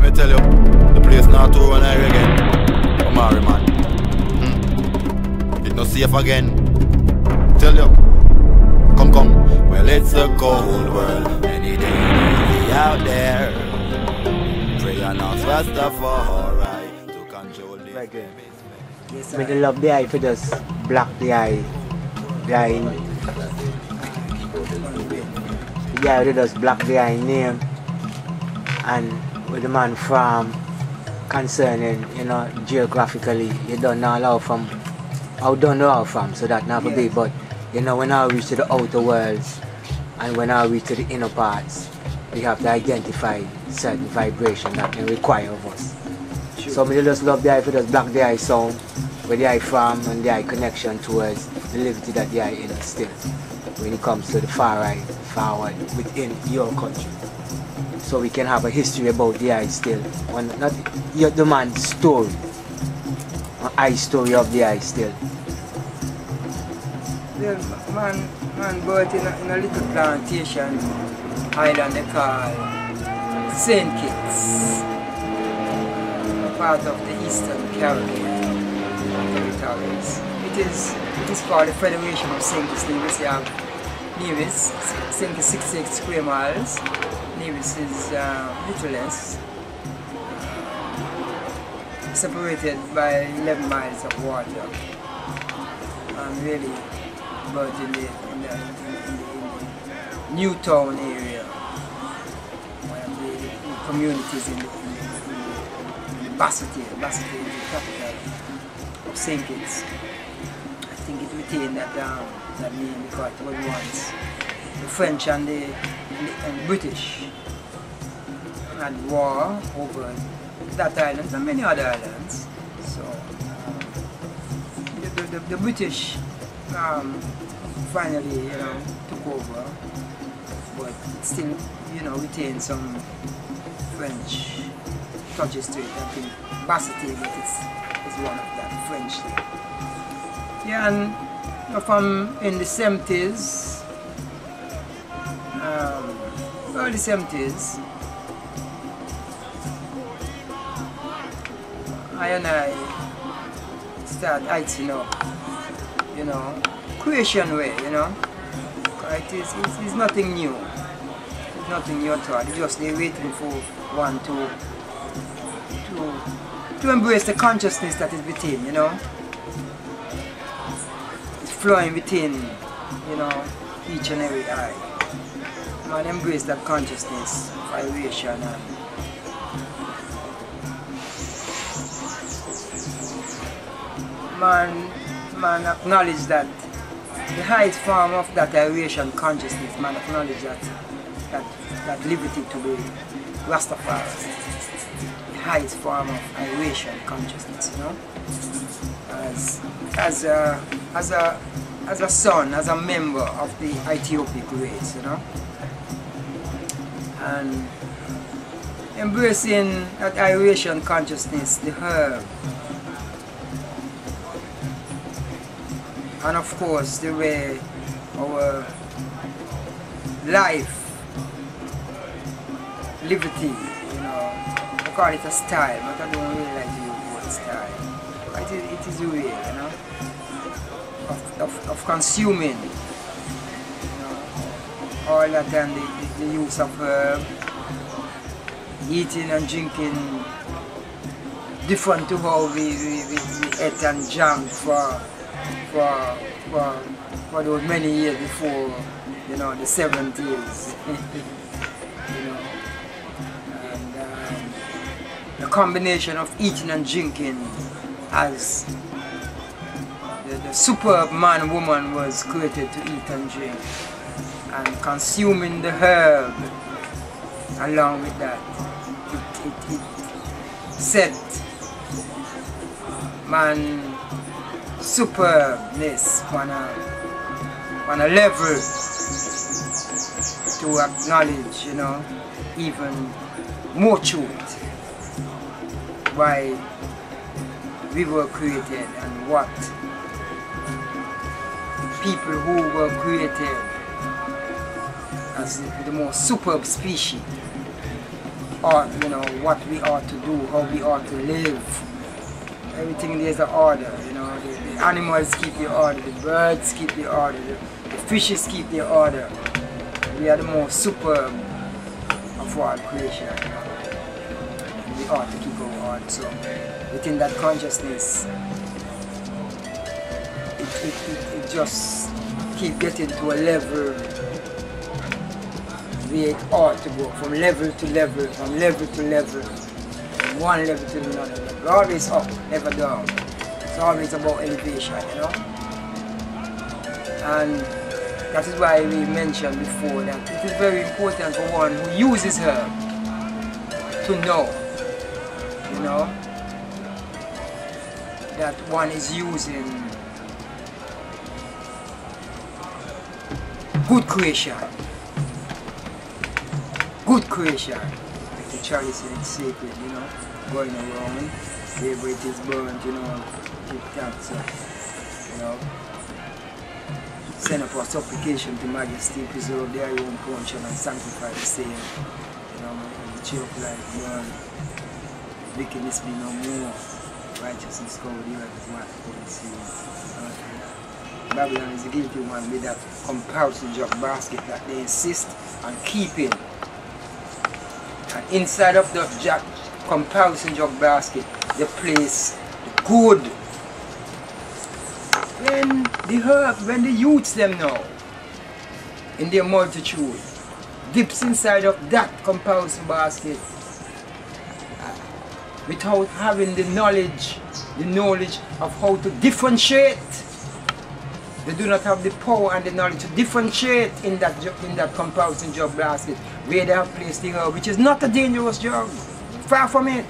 me tell you, the place not to run here again. Come on, man. It's not safe again. Tell you. Come. Well, it's a cold world. Anything easy out there. Pray and ask Rastafari to control the okay. Yes, I love the eye for just block the eye. The eye. The eye just block the eye name. And with the man from concerning, you know, geographically, you don't know how from, how don't know how from, so that never be, but you know, when I reach to the outer worlds and when I reach to the inner parts, we have to identify certain vibration that can require of us. Sure. So I just love the eye for just block the eye sound, where the eye from and the eye connection towards the liberty that the eye instills when it comes to the far eye, forward within your country. So we can have a history about the eye still. Not the man's story. An eye story of the eye still. Yeah, man bought in a little plantation island they call St. Kitts, part of the Eastern Caribbean territories. It is called the Federation of St. Kitts. Nevis have Nevis, St. Kitts 66 square miles. Nevis is little less, separated by 11 miles of water. Really, but in the Newtown area, one of the communities in the Bassett is the capital of St. Kitts. I think it retained that name because it was once the French and the British had war over that island and many other islands. So the British finally, you know, took over, but it still, you know, retained some French touches to it. I think Bassett is one of that French thing. Yeah, and you know, from in the 70s, early 70s, I start acting up, you know, creation way, you know. It's nothing new. It's nothing new at all. It's just they're waiting for one to embrace the consciousness that is within, you know. It's flowing within, you know, each and every eye. Man, embrace that consciousness, vibration, and man acknowledge that the highest form of that vibration consciousness, man acknowledge that liberty to be Rastafari. The highest form of vibration consciousness, you know. As a son, as a member of the Ethiopic race, you know. And embracing that vibration consciousness, the herb, and of course the way our life, liberty, you know, I call it a style, but I don't really like to use the word style. It is a way, you know, of consuming, you know, all that and the use of eating and drinking different to how we ate and drank for those many years before, you know, the 70s, you know, and the combination of eating and drinking as the superb man woman was created to eat and drink, and consuming the herb along with that, it set man superbness on a level to acknowledge, you know, even more truth, why we were created and what people who were created as the most superb species ought, you know, what we ought to do, how we ought to live. Everything there's an order, you know. The animals keep the order, the birds keep the order, the fishes keep the order. We are the most superb of all creation. You know? And we ought to keep our order. So within that consciousness, it just keep getting to a level where it ought to go, from level to level, from level to level, from one level to another. We're always up, never down. It's always about elevation, you know. And that is why we mentioned before that it is very important for one who uses herb to know, you know, that one is using good creation. Good creation. Like the chalice and it's sacred, you know, going around, wherever it is burnt, you know, give thanks, you know. Send up our supplication to Majesty, preserve their own portion and sanctify the same. You know, and the tree of life burn. Wickedness be no more. Righteousness cover the earth as water cover the sea. Babylon is the guilty one with that compulsory drug basket that they insist on keeping. And inside of the compulsory drug basket, they place the good. When the herb, when the youths them now, in their multitude, dips inside of that compulsory basket, without having the knowledge of how to differentiate. They do not have the power and the knowledge to differentiate in that compulsory drug basket where they have placed the herb, which is not a dangerous drug. Far from it.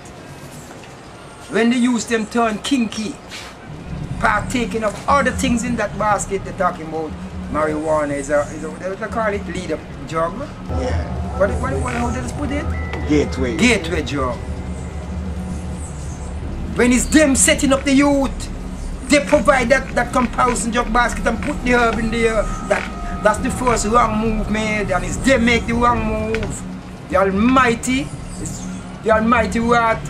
When they use them turn kinky, partaking of other things in that basket, they're talking about marijuana is a what they call it, lead up drug. Yeah. How did they put it? Gateway. Gateway drug. When it's them setting up the youth, they provide that compulsory drug basket and put the herb in there. That's the first wrong move made, and it's them make the wrong move. The Almighty Wrath.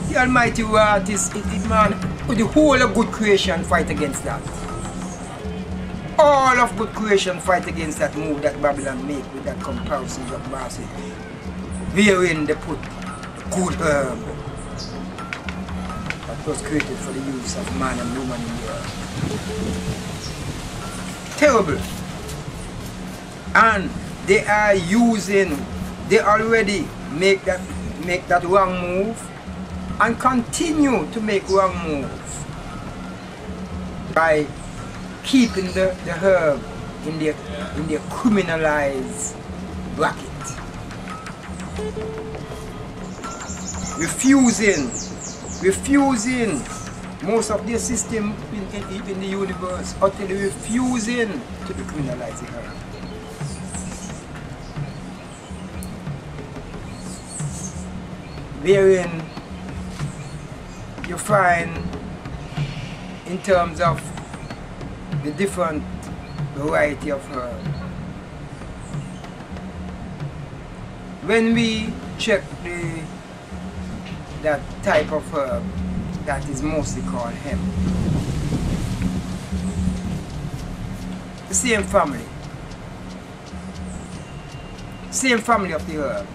The Almighty Wrath is man, the whole of good creation fight against that. All of good creation fight against that move that Babylon make with that compulsory drug basket, wherein they put good herb that was created for the use of man and woman in the earth. Terrible. And they already make that wrong move and continue to make wrong moves by keeping the herb in their criminalized bracket. Refusing most of their system in the universe, utterly refusing to decriminalize the herb. Wherein you find, in terms of the different variety of herb, when we check that type of herb that is mostly called hemp, the same family of the herb,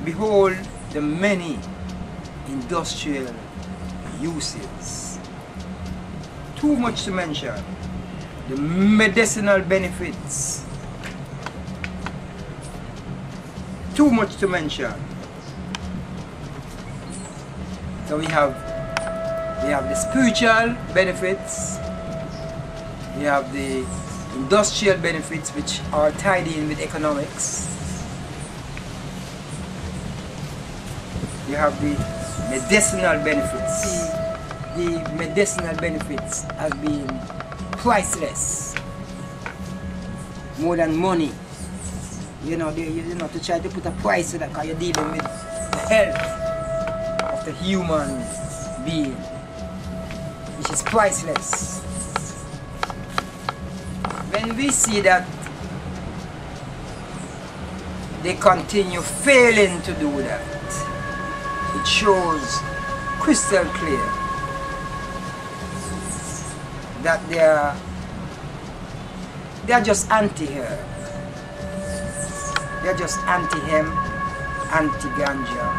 behold the many industrial uses. Too much to mention. The medicinal benefits. Too much to mention. So we have the spiritual benefits. We have the industrial benefits, which are tied in with economics. You have the medicinal benefits. The medicinal benefits have been priceless, more than money. You know, to try to put a price to that, because you're dealing with the health of the human being, which is priceless. when we see that they continue failing to do that, it shows crystal clear that they are just anti-herb. They are just anti-hemp, anti-ganja,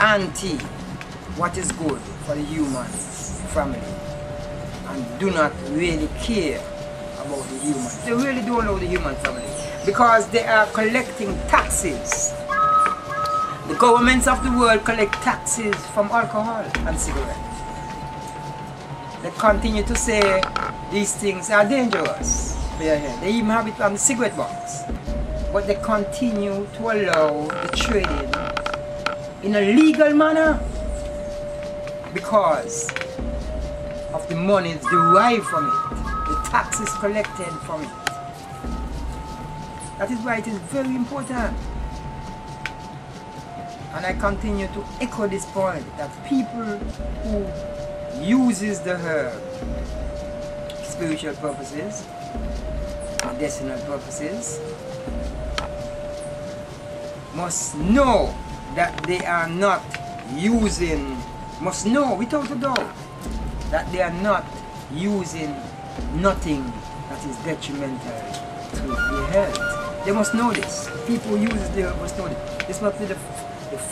anti what is good for the human family, and do not really care about the human. They really don't know the human family because they are collecting taxes. The governments of the world collect taxes from alcohol and cigarettes. They continue to say these things are dangerous for your health. They even have it on the cigarette box. But they continue to allow the trading in a legal manner because of the money derived from it, the taxes collected from it. That is why it is very important. And I continue to echo this point that people who uses the herb spiritual purposes, medicinal purposes, must know that they are not using, must know without a doubt that they are not using nothing that is detrimental to their health. They must know this. People who use the herb must know this. This must be the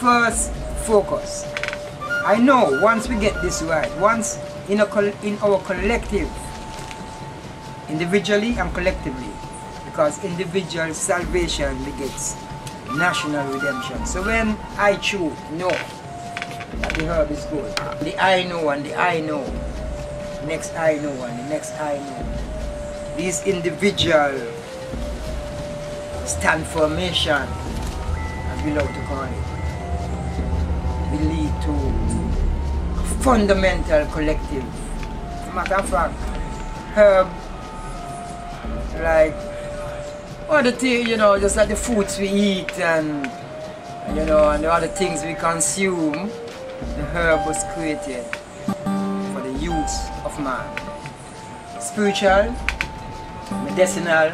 first focus. I know once we get this right, once in our collective, individually and collectively, because individual salvation begets national redemption. So when I choose know that the herb is good, the I know and the I know, next I know and the next I know, these individual stand formation, as we love to call it, will lead to a fundamental collective. As a matter of fact, herb, like other things, you know, just like the foods we eat and you know, and the other things we consume, the herb was created for the use of man. Spiritual, medicinal,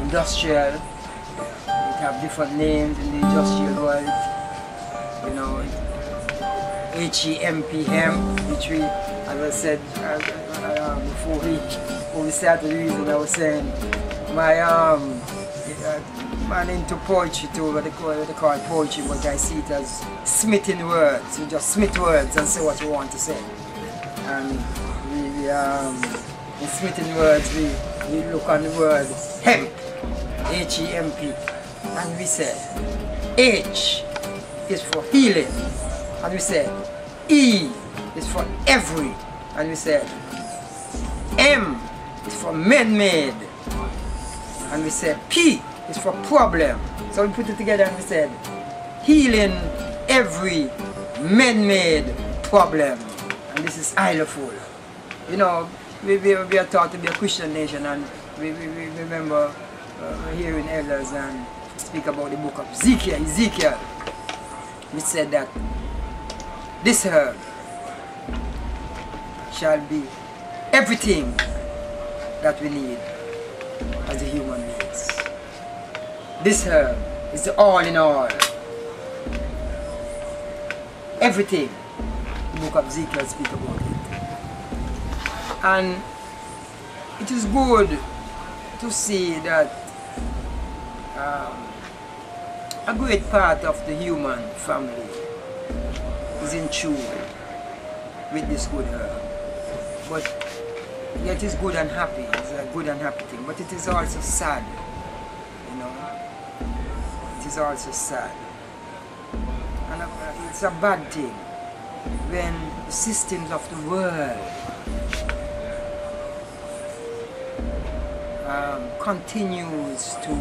industrial, it have different names in the industrial world, you know, Hemp, which we, as I said before we started reading, I was saying, my man into poetry too, what they call poetry, but I see it as smithing words. You just smith words and say what you want to say. And in smithing words, we look on the word hemp, H-E-M-P, and we said H is for healing, and we said E is for every, and we said M is for man-made, and we said P is for problem. So we put it together and we said healing every man-made problem. And this is Islaful. You know, we are taught to be a Christian nation, and we remember hearing elders and speak about the book of Ezekiel, which said that this herb shall be everything that we need as a human beings. This herb is the all in all. Everything the book of Ezekiel speaks about it. And it is good to see that a great part of the human family is in tune with this good herb. But yet it's good and happy. It's a good and happy thing. But it is also sad. You know, it is also sad. And it's a bad thing when the systems of the world continues to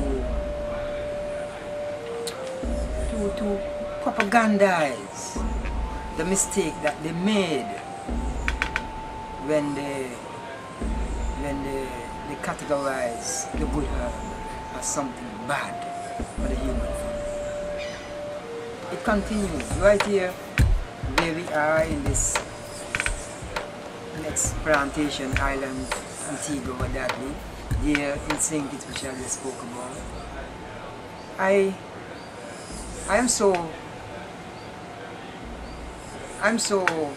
propagandize the mistake that they made when they categorize the good herb as something bad for the human family. It continues right here where we are in this next plantation island, Antigua or that there in St. Kitts, which I just spoke about. I'm so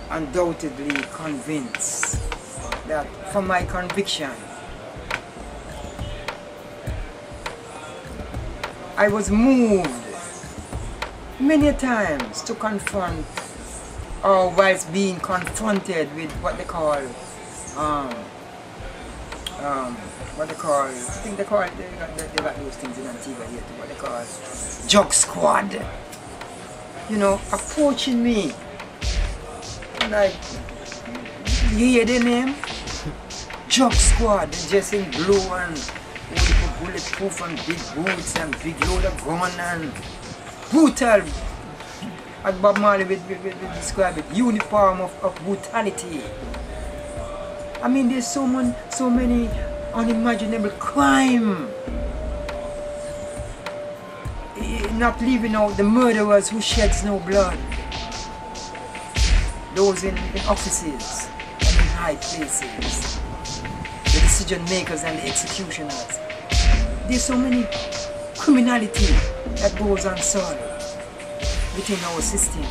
undoubtedly convinced that from my conviction, I was moved many times to confront, or whilst being confronted with what they call, I think they call it, they got those things in Antigua here too, what they call Jug Squad, you know, approaching me, like, you hear the name? Jug Squad, just in blue and bulletproof and big boots and big load of gun and brutal, as Bob Marley would describe it, uniform of brutality. I mean, there's so many unimaginable crime. Not leaving out the murderers who sheds no blood. Those in offices and in high places. The decision makers and the executioners. There's so many criminality that goes unsolved within our system.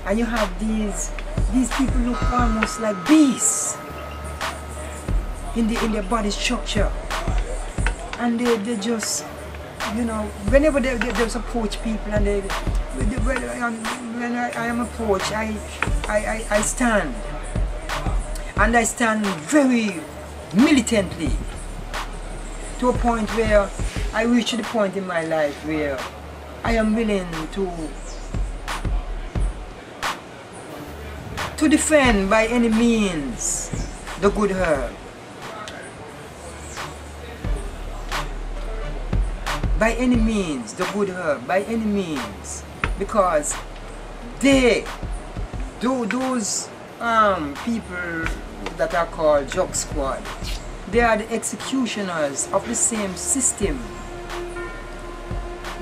And you have these people look almost like beasts in their body structure, and they just, you know, whenever they just approach people, and when I am approached, I stand, and I stand very militantly, to a point where I reach the point in my life where I am willing to defend by any means the good herb. By any means, the good herb, by any means, because those people that are called Jug Squad, they are the executioners of the same system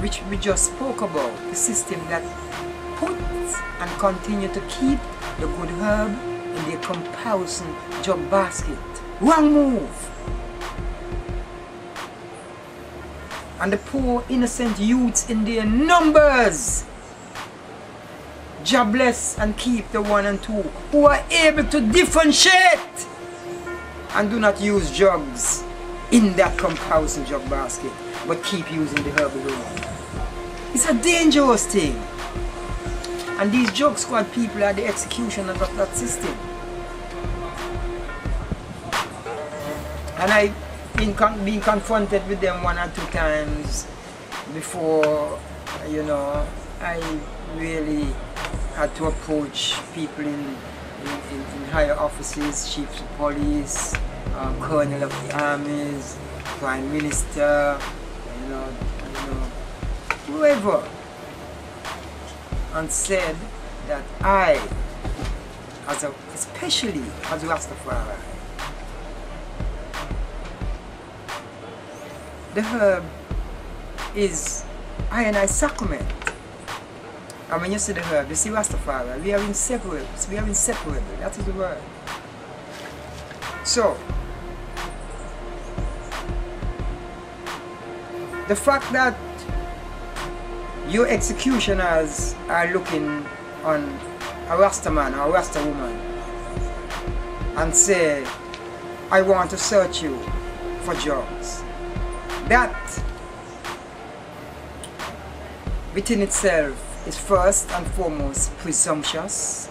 which we just spoke about, the system that puts and continue to keep the good herb in their compulsion jug basket. Wrong move. And the poor innocent youths in their numbers, God bless and keep the 1 and 2 who are able to differentiate and do not use drugs in that compulsion jug basket, but keep using the herb alone. It's a dangerous thing. And these Jug Squad people are the executioners of that system. And I've been confronted with them 1 or 2 times before, you know, I really had to approach people in higher offices, chiefs of police, colonel of the armies, prime minister, you know, whoever, and said that I, especially as Rastafari, the herb is I and I sacrament. And when you see the herb, you see Rastafari, we are inseparable. We are inseparable. That is the word. So, the fact that your executioners are looking on a Rasta man or a Rasta woman and say, I want to search you for drugs. That within itself is first and foremost presumptuous,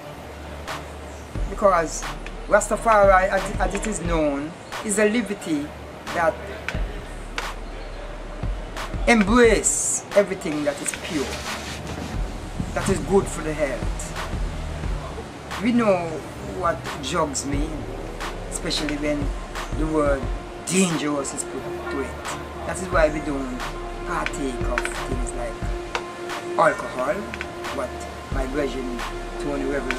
because Rastafari, as it is known, is a liberty that embraces everything that is pure, that is good for the health. We know what drugs mean, especially when the word dangerous is put to it. That is why we don't partake of things like alcohol, but my brethren, Tony Rebel,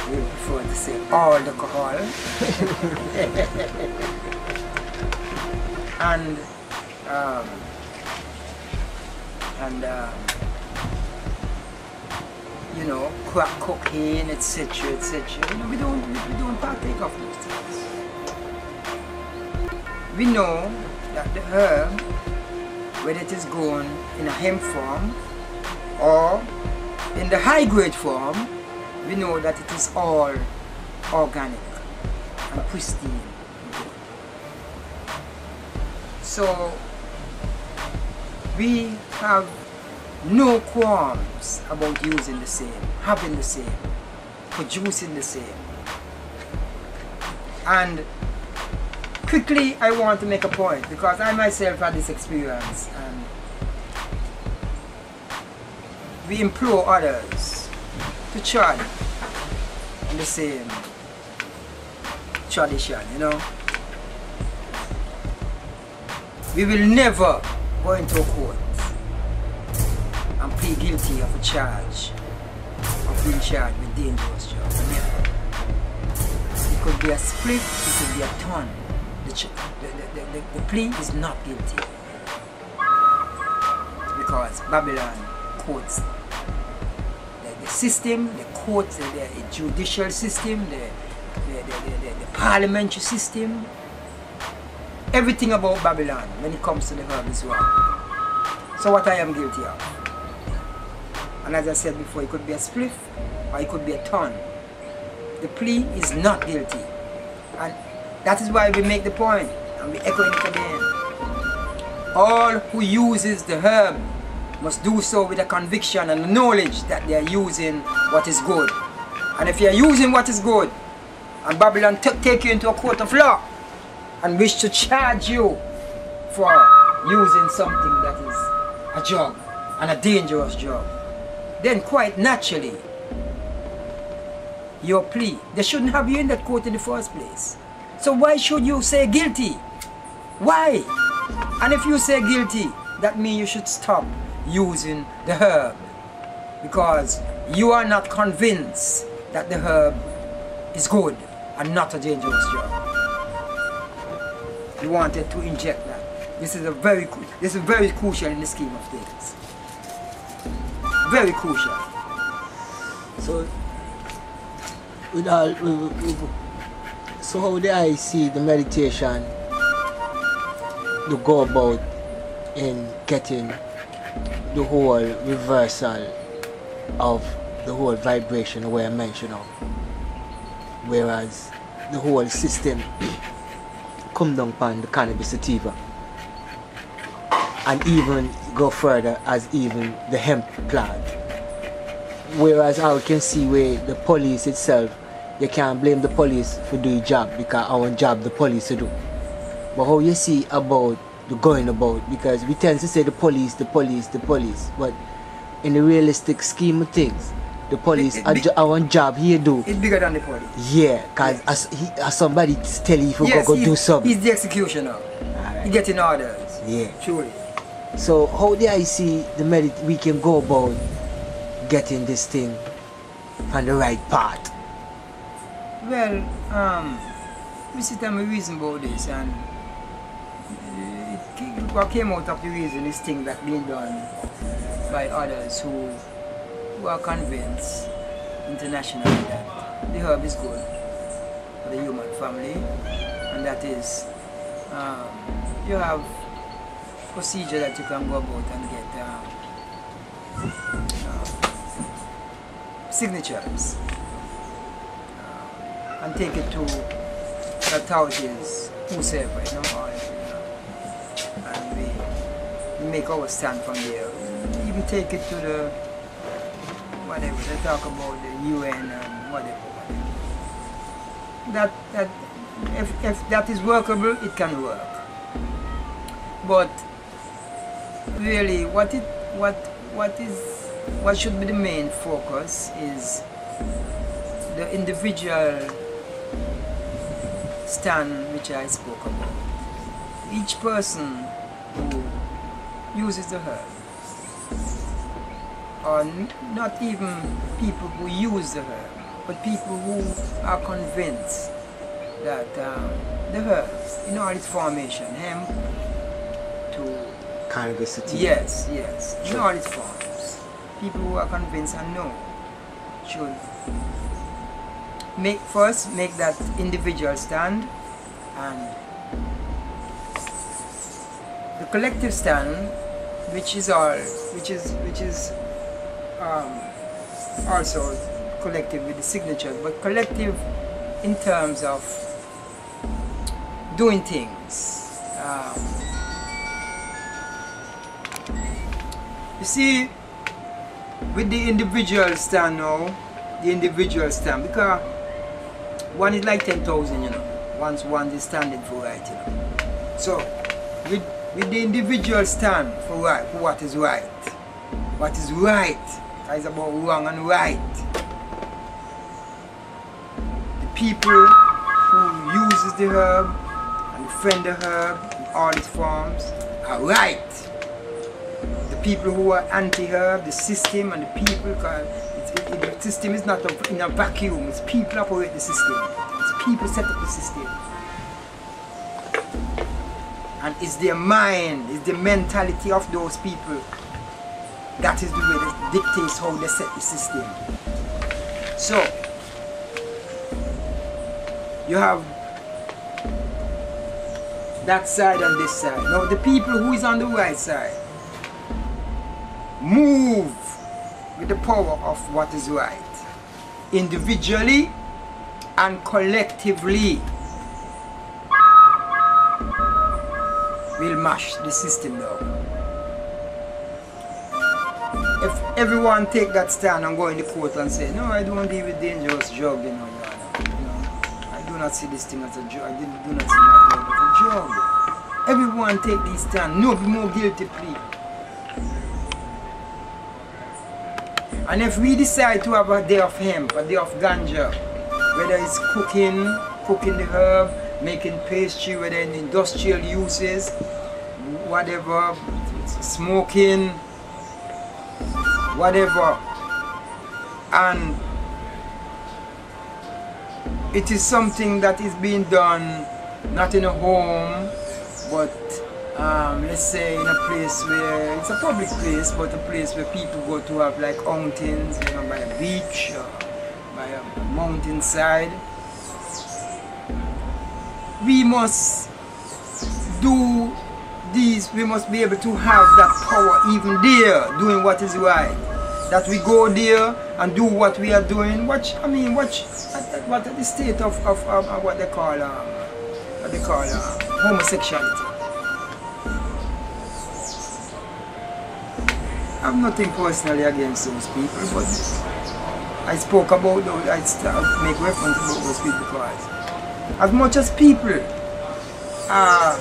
will prefer to say all alcohol. and you know, crack cocaine, etc., etc. You know, we don't partake of those things. we know that the herb, whether it is grown in a hemp form or in the high grade form, we know that it is all organic and pristine. So we have no qualms about using the same, having the same, producing the same. And quickly I want to make a point, because I myself had this experience, and we implore others to tread in the same tradition, you know. We will never go into a court and plead guilty of a charge of being charged with dangerous drugs. Never. It could be a split, it could be a ton. The plea is not guilty, because Babylon courts, the system, the courts, the judicial system, the parliamentary system, everything about Babylon when it comes to the herb is wrong. So what I am guilty of, and as I said before, it could be a spliff or it could be a ton. The plea is not guilty, and that is why we make the point, and we echo it again. All who uses the herb must do so with a conviction and the knowledge that they are using what is good. And if you are using what is good, and Babylon take you into a court of law and wish to charge you for using something that is a drug, and a dangerous drug, then quite naturally, your plea, they shouldn't have you in that court in the first place. So why should you say guilty? Why? And if you say guilty, that means you should stop using the herb, because you are not convinced that the herb is good and not a dangerous drug. You wanted to inject that. This is very crucial in the scheme of things. Very crucial. So, so how do I see the meditation to go about in getting the whole reversal of the whole vibration the way I mentioned of, whereas the whole system come down upon the cannabis sativa, and even go further as even the hemp plant, whereas I can see where the police itself, you can't blame the police for doing job, because our job the police to do. But how you see about the going about, because we tend to say the police, but in the realistic scheme of things, the police, our job here do. It's bigger than the police. Yeah, because as somebody tell you if you go do something. He's the executioner. Right. He getting orders. Yeah. Truly. So how do I see we can go about getting this thing on the right path? Well, we sit and we reason about this, and what came out of the reason is things that being done by others who are convinced internationally that the herb is good for the human family, and that is you have procedure that you can go about and get signatures and take it to authorities, whosoever, you know, and we make our stand from there. We even take it to the whatever they talk about, the UN and whatever. That if that is workable, it can work. But really, what should be the main focus is the individual stand which I spoke about. Each person who uses the herb, or not even people who use the herb, but people who are convinced that the herb, in all its formation, hemp to cannabis sativa. Yes, in all its forms, people who are convinced and know should make that individual stand and collective stand, which is also collective with the signatures, but collective in terms of doing things. You see, with the individual stand now, because one is like 10,000, you know. Once one is standing for right, you know. So, with the individual stand for right, for what is right. What is right is about wrong and right. The people who uses the herb and defend the herb in all its forms are right. The people who are anti-herb, the system and the people, because the system is not in a vacuum, it's people operate the system. It's people set up the system. And it's their mind, it's the mentality of those people. That is the way that dictates how they set the system. So, you have that side and this side. Now the people who is on the right side move with the power of what is right. Individually and collectively will mash the system down. If everyone take that stand and go in the court and say, no, I don't deal with dangerous drug, you know, I do not see this thing as a drug, I do not see my drug as a drug. Everyone take this stand, no more guilty plea. And if we decide to have a day of hemp, a day of ganja, whether it's cooking the herb, making pastry, whether in industrial uses, whatever, smoking, whatever, and it is something that is being done not in a home, but let's say in a place where it's a public place, but a place where people go to have like outings, you know, by a beach or by a mountainside. We must do these, we must be able to have that power even there, doing what is right. That we go there and do what we are doing. Watch what the state of what they call homosexuality. I have nothing personally against those people, but I spoke about those, I make reference about those people because as much as people are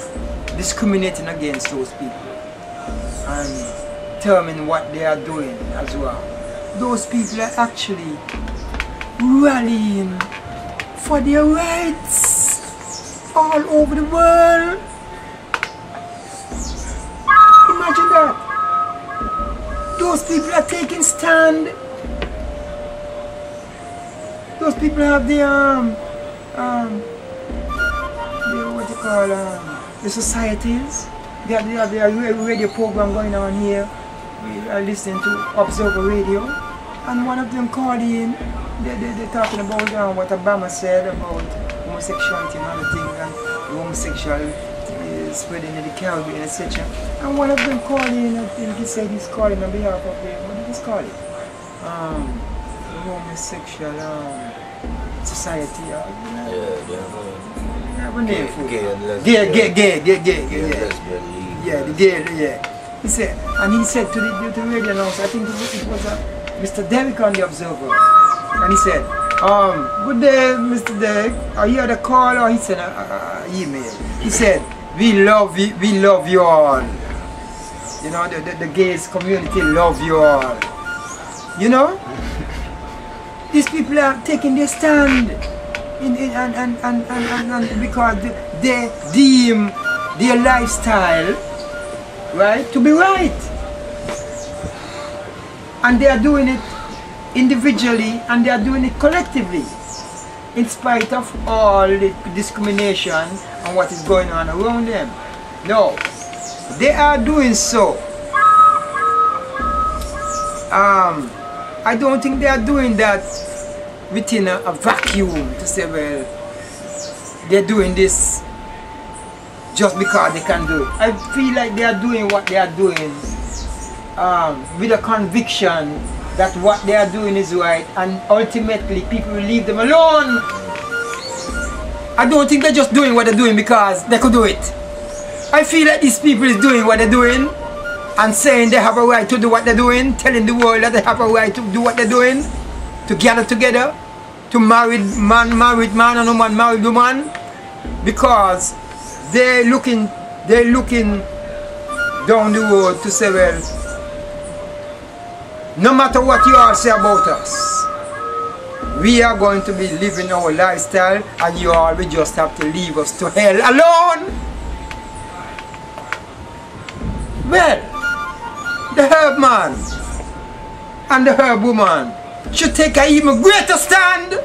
discriminating against those people and determining what they are doing as well, those people are actually rallying for their rights all over the world. Imagine that. Those people are taking stand. Those people have the the societies. They have a radio program going on here. We are listening to Observer Radio, and one of them called in. They're talking about what Obama said about homosexuality and other things, and homosexuality is spreading in the Caribbean, etc. And one of them called in, I think he said he's calling on behalf of the, what did he call it? Homosexual society. Gay, the gay. He said, and he said to the radio announcer, I think it was Mr. Derrick on the Observer, and he said, good day, Mr. Derrick. I hear the call, or he said an email. He said, we love you all. You know, the gays community love you all. You know, these people are taking their stand. And because they deem their lifestyle right to be right, and they are doing it individually and they are doing it collectively in spite of all the discrimination and what is going on around them. No, they are doing so. I don't think they are doing that within a vacuum to say, well, they're doing this just because they can do it. I feel like they are doing what they are doing with a conviction that what they are doing is right, and ultimately people will leave them alone. I don't think they're just doing what they're doing because they could do it. I feel like these people is doing what they're doing and saying they have a right to do what they're doing, telling the world that they have a right to do what they're doing, to gather together, to married man and woman married woman, because they're looking down the road to say, well, no matter what you all say about us, we are going to be living our lifestyle, and you all will just have to leave us to hell alone. Well, the herb man and the herb woman should take an even greater stand,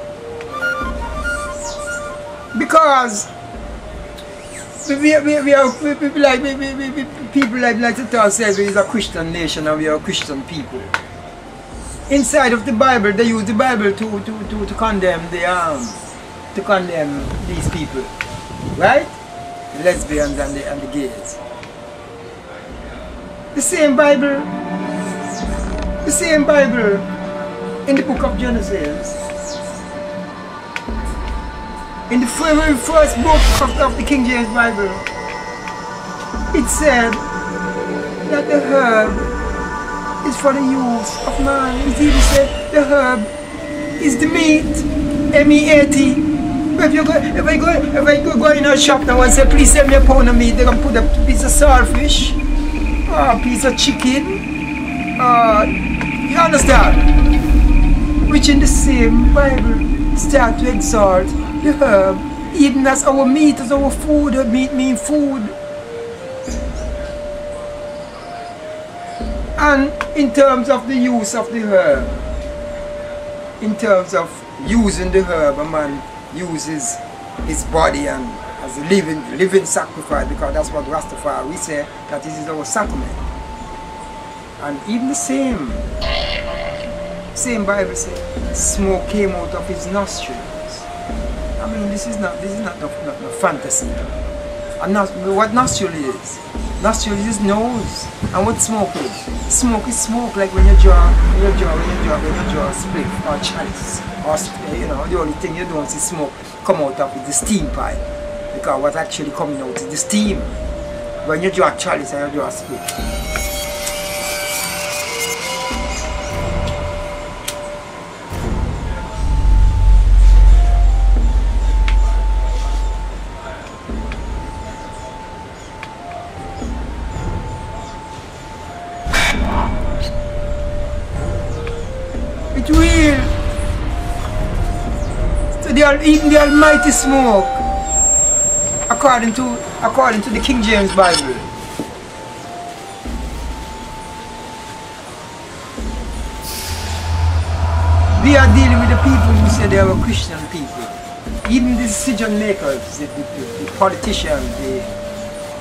because people like to tell themselves we are a Christian nation and we are a Christian people. Inside of the Bible, they use the Bible to condemn these people, right? The lesbians and the gays. The same Bible in the book of Genesis, in the very first book of the King James Bible, it said that the herb is for the use of man. It even said the herb is the meat, M-E-A-T. If I go in a shop now and say, please send me a pound of meat, they're going to put a piece of saltfish, or a piece of chicken, you understand? Which in the same Bible start to exalt the herb, even as our meat, as our food. Meat means food. And in terms of the use of the herb, in terms of using the herb, a man uses his body and as a living sacrifice, because that's what Rastafari, we say that this is our sacrament. And even the same Bible says smoke came out of his nostrils. I mean, this is not no fantasy. And what nostril is? Nostril is nose. And what smoke is? Smoke is smoke, like when you draw a spliff or chalice, or you know, the only thing you don't see smoke come out of is the steam pipe, because what's actually coming out is the steam. When you draw a chalice and you draw a spliff. It will. So even the almighty smoke, according to the King James Bible, we are dealing with the people who say they are Christian people. Even the decision makers, the politicians,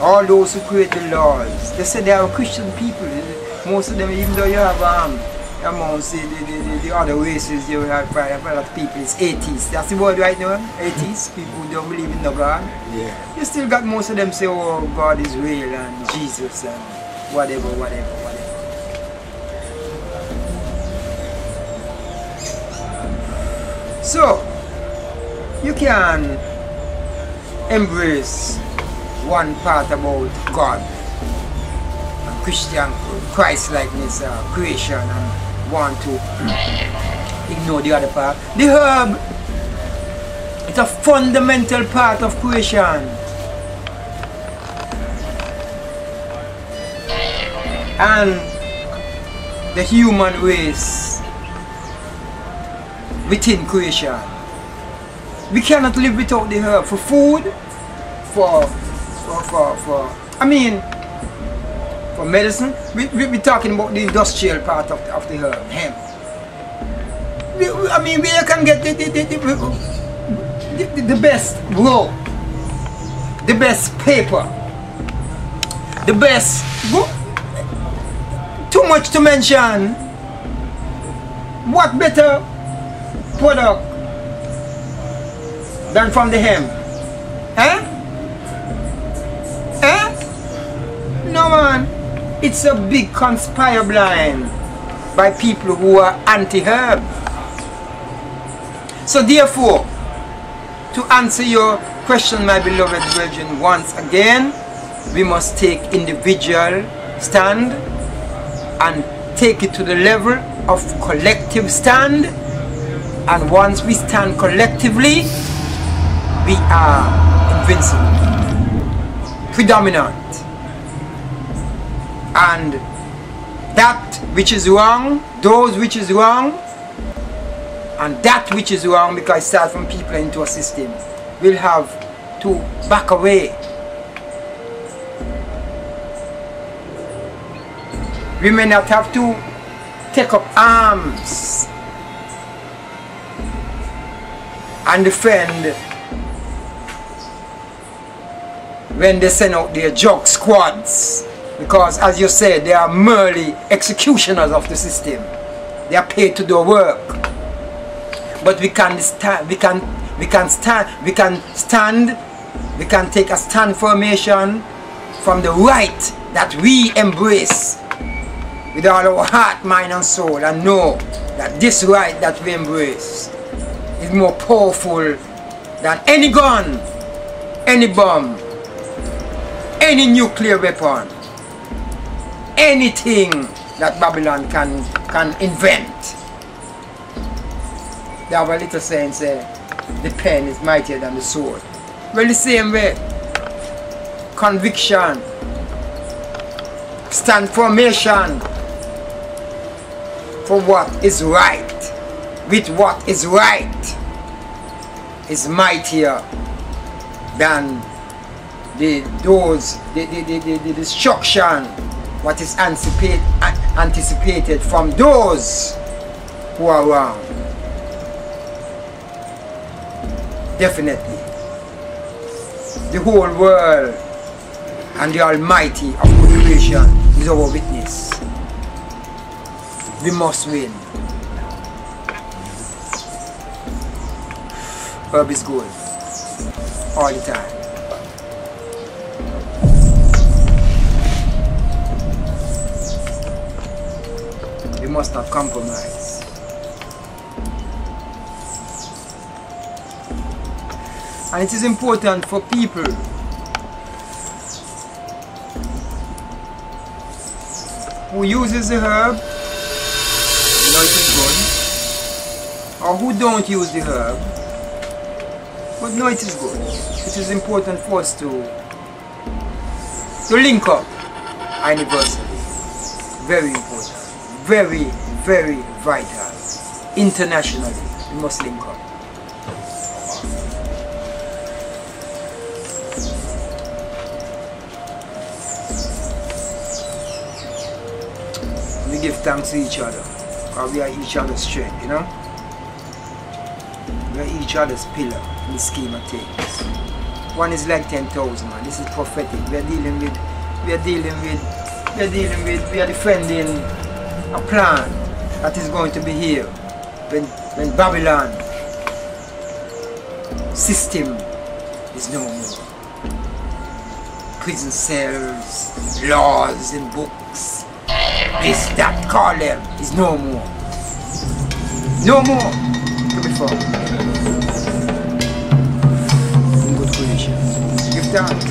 all those who create the laws, they say they are Christian people. Most of them, even though you have amongst the other races, you have a lot of people, it's atheists. That's the word right now, atheists, people who don't believe in no God. Yeah. You still got most of them say, oh, God is real and Jesus and whatever. So, you can embrace one part about God and Christian Christ-likeness, creation, and want to ignore the other part. The herb, it's a fundamental part of creation. And the human race within creation. We cannot live without the herb for food, for medicine. We're talking about the industrial part of the herb, hemp. We can get the best rope, the best paper, the best, too much to mention. What better product than from the hemp? No man, it's a big conspire blind by people who are anti-herb. So therefore, to answer your question, my beloved brethren, once again, we must take individual stand and take it to the level of collective stand. And once we stand collectively, we are invincible, predominant. And that which is wrong, those which is wrong, and that which is wrong, because it starts from people into a system, will have to back away. We may not have to take up arms and defend when they send out their drug squads, because as you said, they are merely executioners of the system. They are paid to do work. But we can stand, we can take a stand formation from the right that we embrace with all our heart, mind and soul, and know that this right that we embrace is more powerful than any gun, any bomb, any nuclear weapon, anything that Babylon can invent. They have a little saying, say, the pen is mightier than the sword. Well, the same way, conviction, stand formation for what is right, with what is right, is mightier than the destruction what is anticipated from those who are wrong. Definitely, the whole world and the Almighty of creation is our witness. We must win. Herb is good all the time. We must not compromise. And it is important for people who uses the herb, you know it is good, or who don't use the herb, but know it is good. It is important for us to link up universally. Very important. Very, very vital. Internationally, we must link up. We give thanks to each other, because we are each other's strength, you know. We are each other's pillar in the scheme of things. One is like 10,000, man. This is prophetic. We are defending a plan that is going to be here when Babylon system is no more. Prison cells, laws and books, this, that, call them, is no more. No more to be found in good creation. Give thanks.